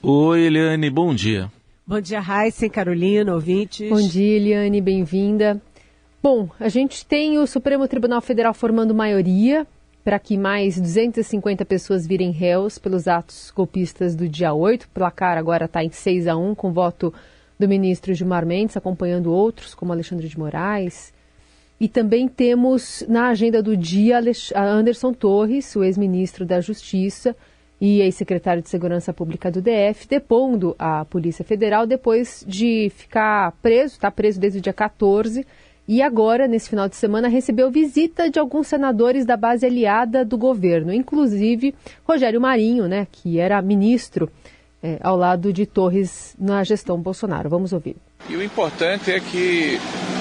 Oi, Eliane, bom dia. Bom dia, Raíssa, Carolina, ouvintes. Bom dia, Eliane, bem-vinda. Bom, a gente tem o Supremo Tribunal Federal formando maioria para que mais 250 pessoas virem réus pelos atos golpistas do dia 8. O placar agora está em 6-1, com voto do ministro Gilmar Mendes, acompanhando outros, como Alexandre de Moraes. E também temos na agenda do dia Anderson Torres, o ex-ministro da Justiça e ex-secretário de Segurança Pública do DF, depondo à Polícia Federal depois de ficar preso, está preso desde o dia 14, e agora, nesse final de semana, recebeu visita de alguns senadores da base aliada do governo, inclusive Rogério Marinho, né, que era ministro ao lado de Torres na gestão Bolsonaro. Vamos ouvir. E o importante é que,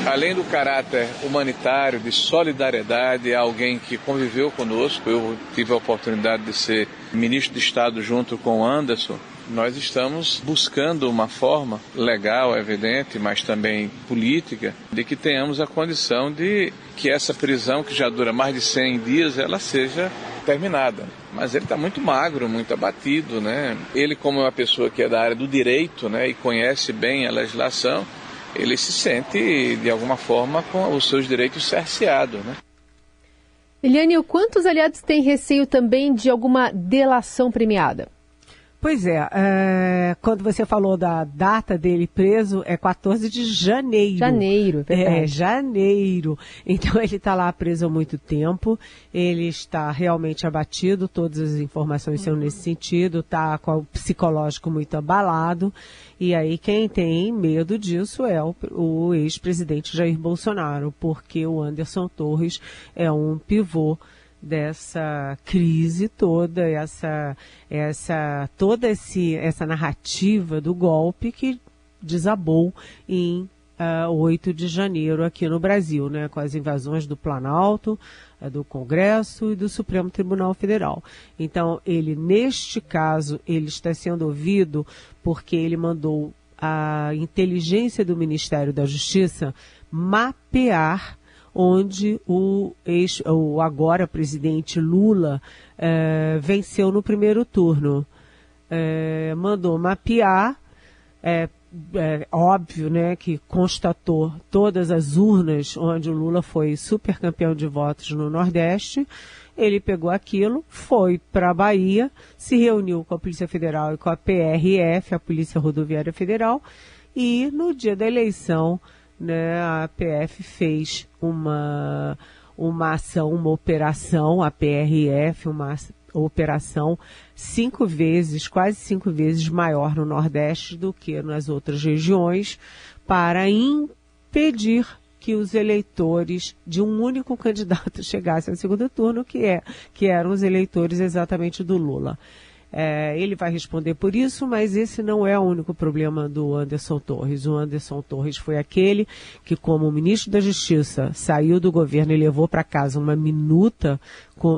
além do caráter humanitário, de solidariedade, é alguém que conviveu conosco. Eu tive a oportunidade de ser ministro de Estado junto com o Anderson. Nós estamos buscando uma forma legal, evidente, mas também política, de que tenhamos a condição de que essa prisão, que já dura mais de 100 dias, ela seja terminada. Mas ele está muito magro, muito abatido, né? Ele, como é uma pessoa que é da área do direito, né, e conhece bem a legislação, ele se sente, de alguma forma, com os seus direitos cerceados, né? Eliane, quantos aliados têm receio também de alguma delação premiada? Pois é, quando você falou da data dele preso, é 14 de janeiro. Janeiro, verdade. É, janeiro. Então ele está lá preso há muito tempo, ele está realmente abatido, todas as informações são nesse sentido, está com o psicológico muito abalado, e aí quem tem medo disso é o ex-presidente Jair Bolsonaro, porque o Anderson Torres é um pivô dessa crise toda, essa narrativa do golpe que desabou em 8 de janeiro aqui no Brasil, né, com as invasões do Planalto, do Congresso e do Supremo Tribunal Federal. Então, ele, neste caso, ele está sendo ouvido porque ele mandou a inteligência do Ministério da Justiça mapear onde o agora presidente Lula venceu no primeiro turno. Mandou mapear, óbvio, né, que constatou todas as urnas onde o Lula foi super campeão de votos no Nordeste. Ele pegou aquilo, foi para a Bahia, se reuniu com a Polícia Federal e com a PRF, a Polícia Rodoviária Federal, e no dia da eleição, né, a PF fez uma ação, uma operação, a PRF, uma operação quase 5 vezes maior no Nordeste do que nas outras regiões, para impedir que os eleitores de um único candidato chegassem ao segundo turno, que eram os eleitores exatamente do Lula. Ele vai responder por isso, mas esse não é o único problema do Anderson Torres. O Anderson Torres foi aquele que, como ministro da Justiça, saiu do governo e levou para casa uma minuta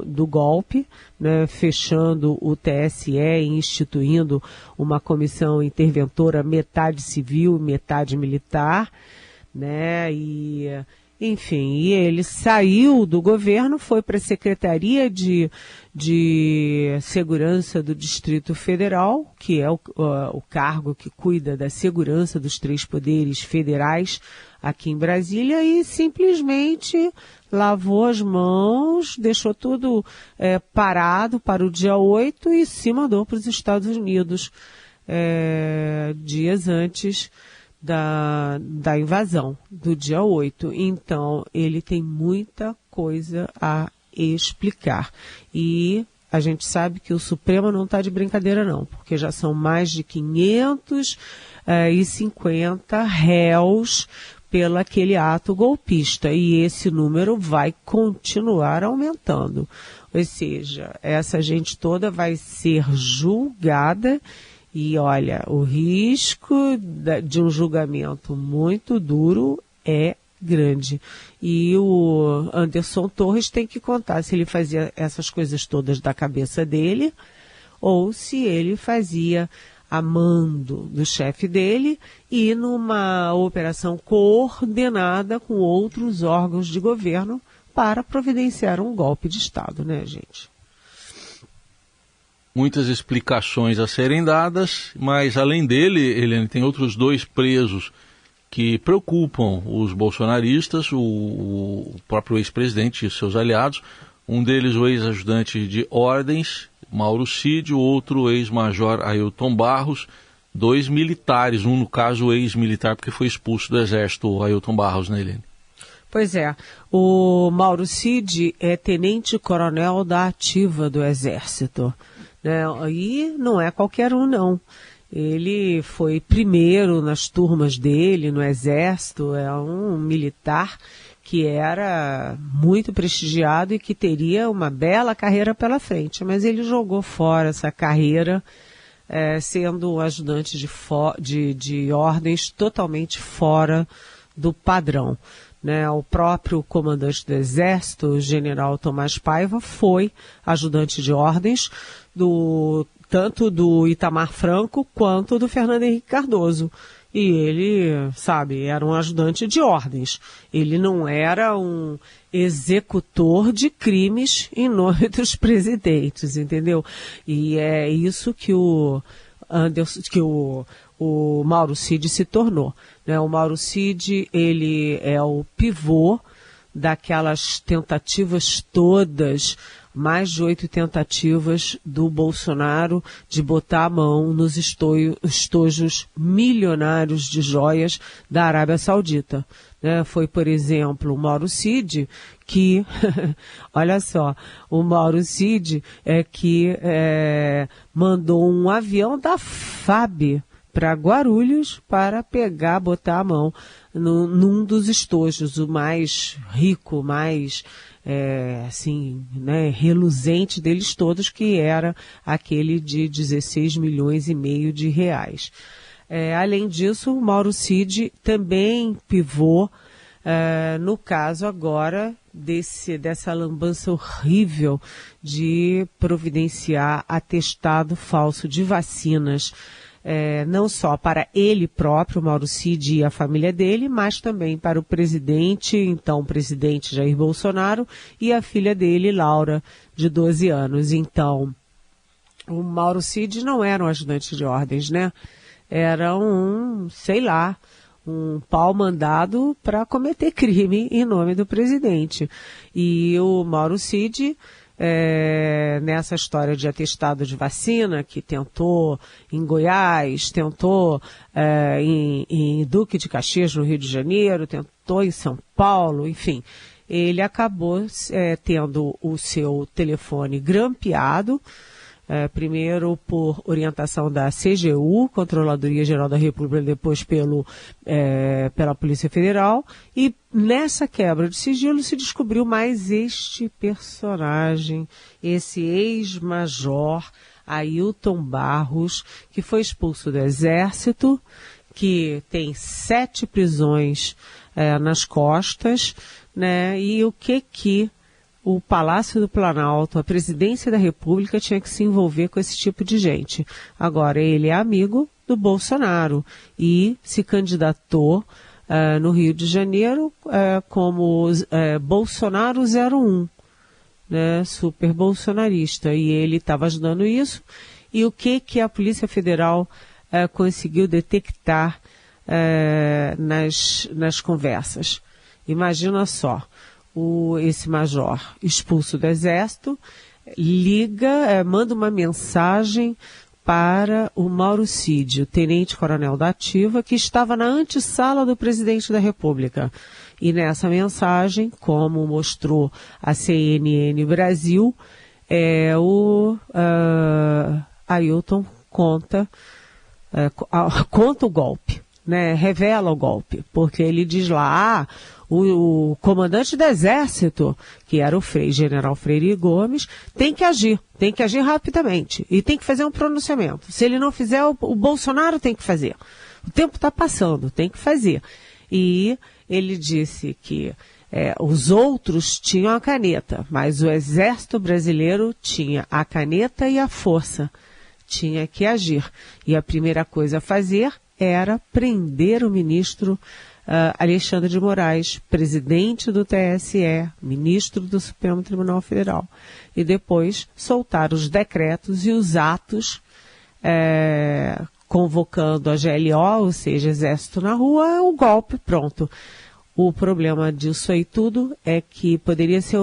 do golpe, né, fechando o TSE e instituindo uma comissão interventora, metade civil e metade militar, né, enfim, e ele saiu do governo, foi para a Secretaria de Segurança do Distrito Federal, que é o cargo que cuida da segurança dos 3 poderes federais aqui em Brasília, e simplesmente lavou as mãos, deixou tudo parado para o dia 8 e se mandou para os Estados Unidos dias antes da invasão do dia 8. Então, ele tem muita coisa a explicar. E a gente sabe que o Supremo não está de brincadeira não, porque já são mais de 550 réus pelo aquele ato golpista. E esse número vai continuar aumentando. Ou seja, essa gente toda vai ser julgada. E olha, o risco de um julgamento muito duro é grande. E o Anderson Torres tem que contar se ele fazia essas coisas todas da cabeça dele ou se ele fazia a mando do chefe dele e numa operação coordenada com outros órgãos de governo para providenciar um golpe de Estado, né, gente? muitas explicações a serem dadas, mas além dele, Eliane, tem outros 2 presos que preocupam os bolsonaristas, o próprio ex-presidente e seus aliados. Um deles, o ex-ajudante de ordens, Mauro Cid, o outro, o ex-major Ailton Barros, 2 militares, um, no caso, ex-militar, porque foi expulso do Exército, o Ailton Barros, né, Eliane? Pois é, o Mauro Cid é tenente-coronel da ativa do Exército, né? E não é qualquer um, não. Ele foi primeiro nas turmas dele no Exército, é um militar que era muito prestigiado e que teria uma bela carreira pela frente, mas ele jogou fora essa carreira, sendo ajudante de ordens totalmente fora do padrão, né? O próprio comandante do Exército, o general Tomás Paiva, foi ajudante de ordens tanto do Itamar Franco quanto do Fernando Henrique Cardoso. E ele, era um ajudante de ordens. Ele não era um executor de crimes em nome dos presidentes, entendeu? E é isso que o Mauro Cid se tornou, né? O Mauro Cid, ele é o pivô daquelas tentativas todas, mais de 8 tentativas do Bolsonaro de botar a mão nos estojos milionários de joias da Arábia Saudita, né? Foi, por exemplo, o Mauro Cid que, olha só, o Mauro Cid mandou um avião da FAB para Guarulhos para botar a mão num dos estojos, o mais rico, mais reluzente deles todos, que era aquele de 16,5 milhões de reais. Além disso, o Mauro Cid também pivô no caso agora dessa lambança horrível de providenciar atestado falso de vacinas, não só para ele próprio, Mauro Cid, e a família dele, mas também para o então presidente Jair Bolsonaro, e a filha dele, Laura, de 12 anos. Então, o Mauro Cid não era um ajudante de ordens, né? Era um pau mandado para cometer crime em nome do presidente. E o Mauro Cid, nessa história de atestado de vacina, que tentou em Goiás, tentou em Duque de Caxias, no Rio de Janeiro, tentou em São Paulo, enfim, ele acabou tendo o seu telefone grampeado, primeiro por orientação da CGU, Controladoria Geral da República, depois pela Polícia Federal, e nessa quebra de sigilo se descobriu mais este personagem, esse ex-major Ailton Barros, que foi expulso do Exército, que tem 7 prisões nas costas, né? E o que o Palácio do Planalto, a Presidência da República, tinha que se envolver com esse tipo de gente. Agora, ele é amigo do Bolsonaro e se candidatou no Rio de Janeiro como Bolsonaro 01, né, super bolsonarista. E ele estava ajudando isso. E o que a Polícia Federal conseguiu detectar nas conversas? Imagina só. Esse major expulso do Exército manda uma mensagem para o Mauro Cid, o tenente-coronel da ativa, que estava na antessala do presidente da República. E nessa mensagem, como mostrou a CNN Brasil, Ailton conta o golpe, né? Revela o golpe, porque ele diz lá, o comandante do Exército, que era o general Freire Gomes, tem que agir rapidamente e tem que fazer um pronunciamento. Se ele não fizer, o Bolsonaro tem que fazer. O tempo está passando, tem que fazer. E ele disse que os outros tinham a caneta, mas o Exército Brasileiro tinha a caneta e a força. Tinha que agir. E a primeira coisa a fazer era prender o ministro Alexandre de Moraes, presidente do TSE, ministro do Supremo Tribunal Federal. E depois soltar os decretos e os atos convocando a GLO, ou seja, Exército na rua, o golpe, pronto. O problema disso aí tudo é que poderia ser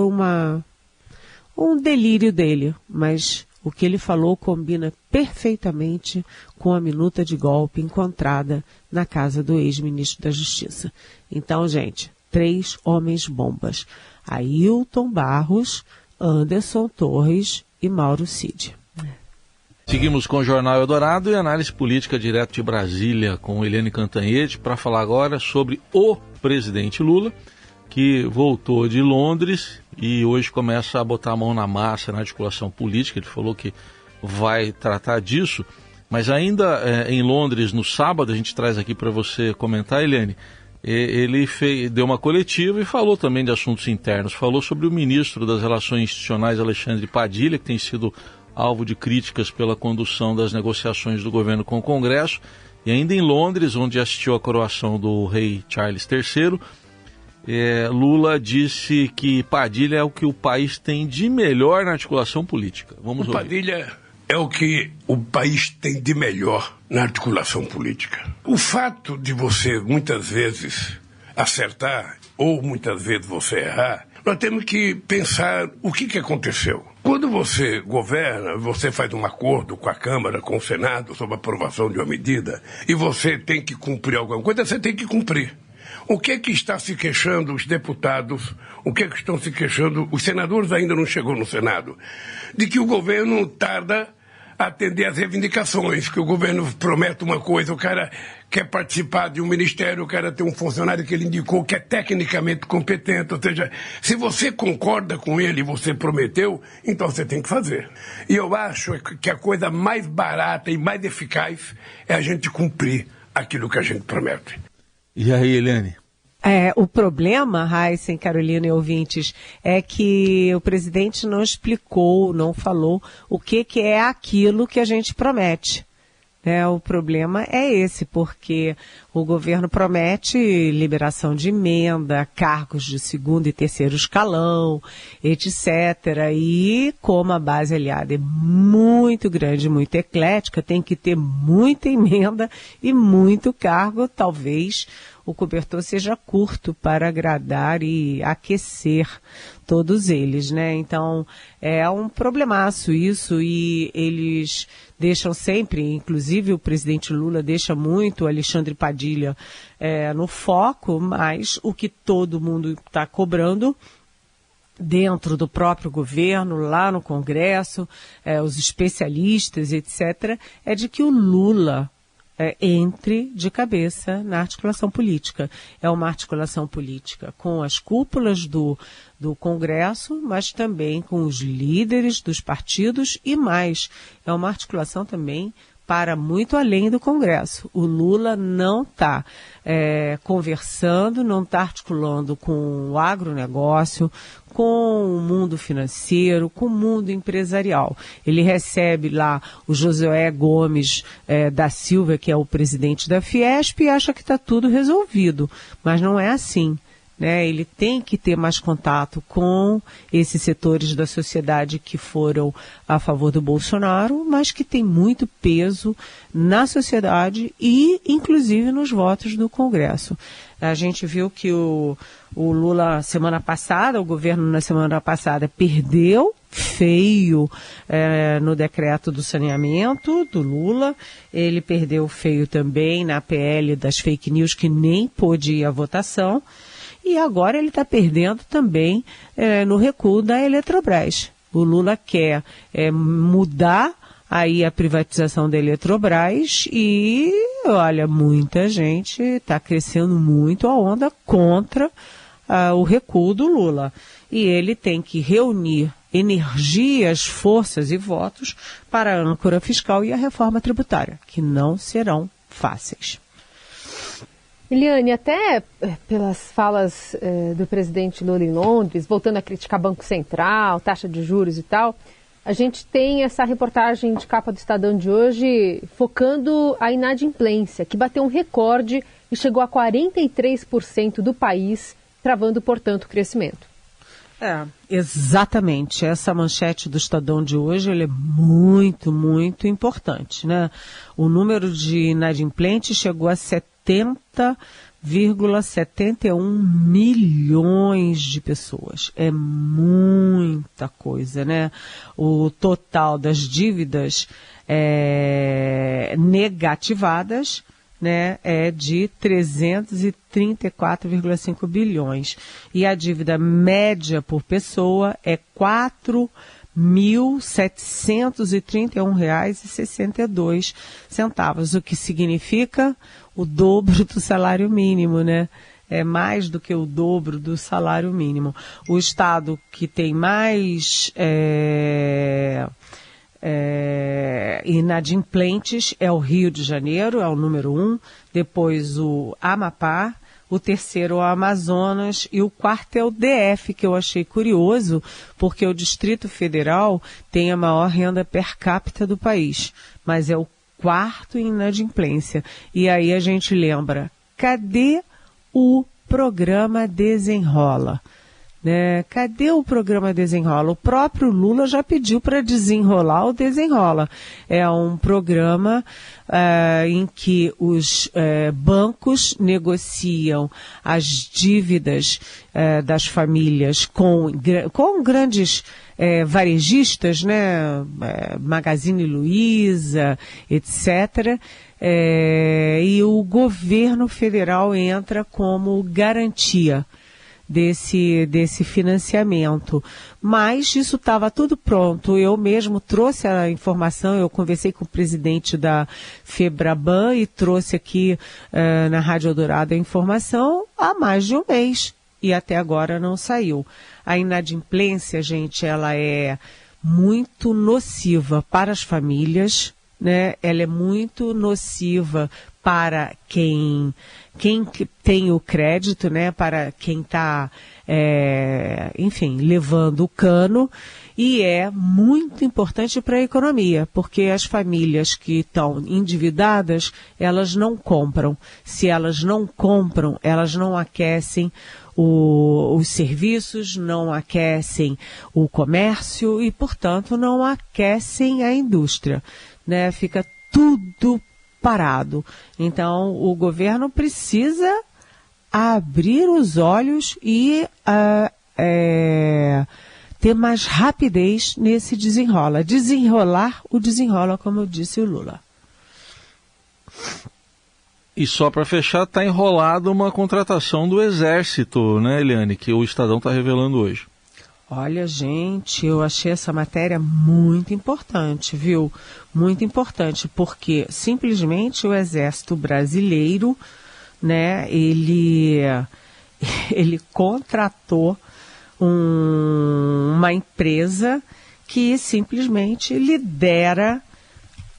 um delírio dele, mas o que ele falou combina perfeitamente com a minuta de golpe encontrada na casa do ex-ministro da Justiça. Então, gente, 3 homens bombas: Ailton Barros, Anderson Torres e Mauro Cid. Seguimos com o Jornal Eldorado e análise política direto de Brasília com Eliane Cantanhede para falar agora sobre o presidente Lula, que voltou de Londres e hoje começa a botar a mão na massa na articulação política. Ele falou que vai tratar disso, mas ainda em Londres, no sábado, a gente traz aqui para você comentar, Eliane, ele deu uma coletiva e falou também de assuntos internos. Falou sobre o ministro das Relações Institucionais, Alexandre Padilha, que tem sido alvo de críticas pela condução das negociações do governo com o Congresso. E ainda em Londres, onde assistiu à coroação do rei Charles III, Lula disse que Padilha é o que o país tem de melhor na articulação política. Vamos ouvir. Padilha é o que o país tem de melhor na articulação política. O fato de você muitas vezes acertar ou muitas vezes você errar, nós temos que pensar o que aconteceu. Quando você governa, você faz um acordo com a Câmara, com o Senado, sobre a aprovação de uma medida, e você tem que cumprir alguma coisa, você tem que cumprir. O que está se queixando os deputados, o que estão se queixando, os senadores ainda não chegou no Senado, de que o governo tarda a atender às reivindicações, que o governo promete uma coisa, o cara quer participar de um ministério, o cara tem um funcionário que ele indicou que é tecnicamente competente, ou seja, se você concorda com ele e você prometeu, então você tem que fazer. E eu acho que a coisa mais barata e mais eficaz é a gente cumprir aquilo que a gente promete. E aí, Eliane? O problema, Raíssen, Carolina e ouvintes, é que o presidente não explicou, não falou o que é aquilo que a gente promete. O problema é esse, porque o governo promete liberação de emenda, cargos de segundo e terceiro escalão, etc. E como a base aliada é muito grande, muito eclética, tem que ter muita emenda e muito cargo, talvez o cobertor seja curto para agradar e aquecer todos eles, né? Então, é um problemaço isso, e eles deixam sempre, inclusive o presidente Lula deixa muito o Alexandre Padilha no foco, mas o que todo mundo está cobrando dentro do próprio governo, lá no Congresso, os especialistas, etc., é de que o Lula entre de cabeça na articulação política. É uma articulação política com as cúpulas do Congresso, mas também com os líderes dos partidos e mais. É uma articulação também para muito além do Congresso. O Lula não está conversando, não está articulando com o agronegócio, com o mundo financeiro, com o mundo empresarial. Ele recebe lá o Josué Gomes da Silva, que é o presidente da Fiesp, e acha que está tudo resolvido, mas não é assim. Ele tem que ter mais contato com esses setores da sociedade que foram a favor do Bolsonaro, mas que tem muito peso na sociedade e, inclusive, nos votos do Congresso. A gente viu que o Lula, semana passada, o governo na semana passada perdeu feio no decreto do saneamento do Lula. Ele perdeu feio também na PL das fake news, que nem pôde ir à votação. E agora ele está perdendo também no recuo da Eletrobras. O Lula quer mudar aí a privatização da Eletrobras e, olha, muita gente está crescendo muito a onda contra o recuo do Lula. E ele tem que reunir energias, forças e votos para a âncora fiscal e a reforma tributária, que não serão fáceis. Eliane, até pelas falas do presidente Lula em Londres, voltando a criticar Banco Central, taxa de juros e tal, A gente tem essa reportagem de capa do Estadão de hoje focando a inadimplência, que bateu um recorde e chegou a 43% do país, travando, portanto, o crescimento. Exatamente. Essa manchete do Estadão de hoje ela é muito, muito importante, né? O número de inadimplentes chegou a 70,71 milhões de pessoas. É muita coisa, né? O total das dívidas negativadas, né, é de 334,5 bilhões. E a dívida média por pessoa é R$ 4.731,62, o que significa o dobro do salário mínimo, né? É mais do que o dobro do salário mínimo. O estado que tem mais inadimplentes é o Rio de Janeiro, é o número 1, depois o Amapá, o terceiro é o Amazonas e o quarto é o DF, que eu achei curioso, porque o Distrito Federal tem a maior renda per capita do país, mas é o quarto em inadimplência. E aí a gente lembra, cadê o programa Desenrola? Né? Cadê o programa Desenrola? O próprio Lula já pediu para desenrolar o Desenrola. É um programa em que os bancos negociam as dívidas das famílias com grandes varejistas, né? Magazine Luiza, etc., e o governo federal entra como garantia desse financiamento. Mas isso estava tudo pronto. Eu mesmo trouxe a informação, eu conversei com o presidente da Febraban e trouxe aqui na Rádio Eldorado a informação há mais de um mês. E até agora não saiu. A inadimplência, gente, ela é muito nociva para as famílias, né? Ela é muito nociva para quem tem o crédito, né, para quem está, enfim, levando o cano, e é muito importante para a economia, porque as famílias que estão endividadas, elas não compram. Se elas não compram, elas não aquecem os serviços, não aquecem o comércio e, portanto, não aquecem a indústria, né? Fica tudo parado. Então, o governo precisa abrir os olhos e ter mais rapidez nesse desenrola. Desenrolar o desenrola, como disse o Lula. E só para fechar, está enrolada uma contratação do Exército, né, Eliane, que o Estadão está revelando hoje. Olha, gente, eu achei essa matéria muito importante, viu? Muito importante, porque simplesmente o Exército Brasileiro, né, ele contratou uma empresa que simplesmente lidera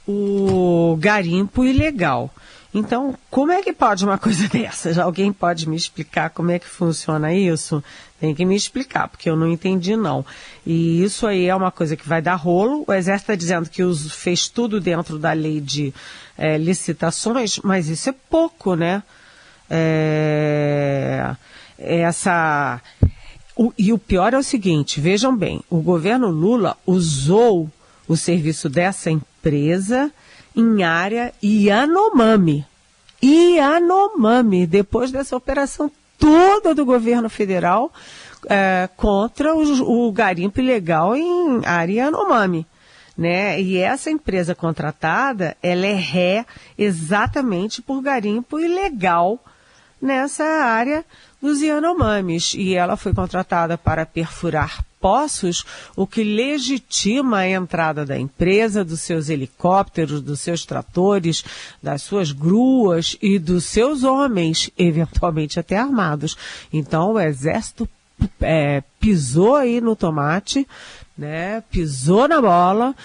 o garimpo ilegal. Então, como é que pode uma coisa dessas? Alguém pode me explicar como é que funciona isso? Tem que me explicar, porque eu não entendi, não. E isso aí é uma coisa que vai dar rolo. O Exército está dizendo que fez tudo dentro da lei de licitações, mas isso é pouco, né? E o pior é o seguinte, vejam bem, o governo Lula usou o serviço dessa empresa em área Yanomami. Depois dessa operação toda do governo federal contra o garimpo ilegal em área Yanomami, né? E essa empresa contratada, ela é ré exatamente por garimpo ilegal nessa área dos Yanomamis. E ela foi contratada para perfurar poços, o que legitima a entrada da empresa, dos seus helicópteros, dos seus tratores, das suas gruas e dos seus homens, eventualmente até armados. Então o Exército pisou aí no tomate, né? Pisou na bola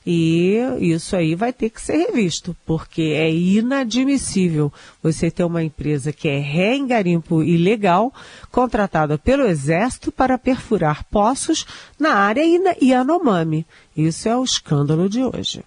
E isso aí vai ter que ser revisto, porque é inadmissível você ter uma empresa que é ré em garimpo ilegal, contratada pelo Exército para perfurar poços na área Yanomami. Isso é o escândalo de hoje.